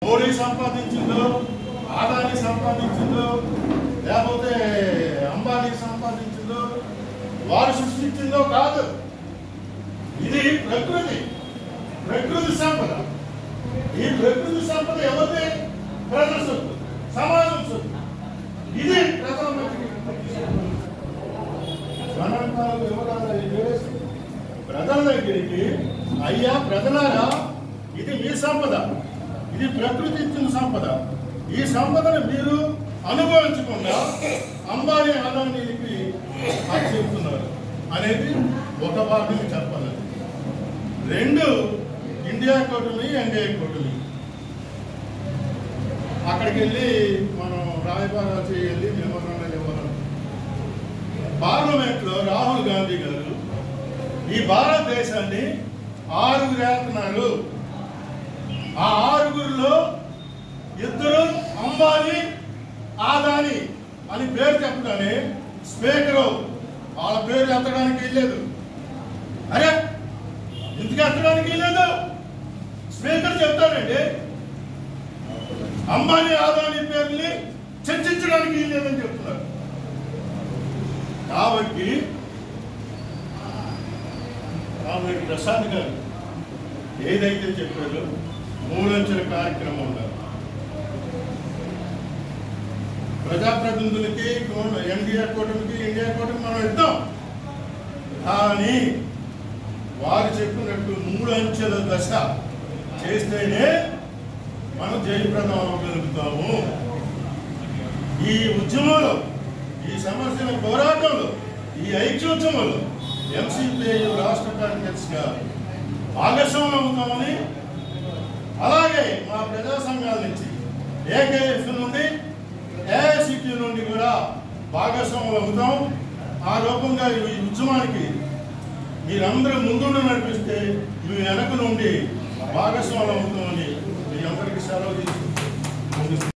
మోడీ సంపాదించిందో, ఆదాని సంపాదించిందో, లేకపోతే అంబానీ సంపాదించిందో, వారు సృష్టించిందో కాదు. ఇది ప్రకృతి సంపద. ఈ ప్రకృతి సంపద ఎవరిది? ప్రజల సొత్తు, సమాజం సొత్తు. ఇది ప్రధానమంత్రి ప్రజల దగ్గరికి, అయ్యా ప్రజలారా, ఇది మీ సంపద, ఇది ప్రకృతి ఇచ్చిన సంపద. ఈ సంపదను మీరు అనుభవించకుండా అంబానీ ఆదానికి అది చెప్తున్నారు అనేది ఒక భాగం చెప్పాలి. రెండు, ఇండియా కూటమి, ఎన్డీఏ కూటమి. అక్కడికి వెళ్ళి మనం రాయబారాలు చేయాలి, మెమోరాండాలు ఇవ్వాలి. పార్లమెంట్లో రాహుల్ గాంధీ గారు ఈ భారతదేశాన్ని 6 ఏళ్తున్నారు. ఆ 6లో 2 అంబానీ, ఆదాని అని పేరు చెప్పగానే స్పీకరు వాళ్ళ పేరు ఎత్తడానికి వెళ్ళలేదు. అరే ఎందుకు ఎత్తడానికి వెళ్ళలేదు? స్పీకర్ చెప్తాడండి, అంబానీ, ఆదాని పేరుని చర్చించడానికి వెళ్ళలేదని చెప్తున్నారు. కాబట్టి ప్రసాద్ గారు ఏదైతే చెప్పారో 3 అంచెల కార్యక్రమం ఉండాలి. ప్రజాప్రతినిధులకి, ఎన్డీఏ కూటమికి, ఇండియా కూటమి మనం ఇద్దాం. కానీ వారు చెప్పినట్టు 3 అంచెల దశ చేస్తేనే మనం జయప్రదం అవ్వగలుగుతాము. ఈ ఉద్యమంలో, ఈ సమస్యల పోరాటంలో, ఈ ఐక్యోద్యమంలో ఎంసీపీఐ రాష్ట్ర కార్యదర్శిగా భాగస్వామ్యం అవుతామని, అలాగే మా ప్రజా సంఘాల నుంచి, ఏకేఎఫ్ నుండి, ఏఐసిటి నుండి కూడా భాగస్వామ్యం అవుతాం. ఆ రూపంగా ఈ ఉద్యమానికి మీరందరూ ముందుండి నడిపిస్తే మీ వెనక నుండి భాగస్వామ్యం అవుతామని మీ అందరికీ సెలవు తీసుకుంటాం.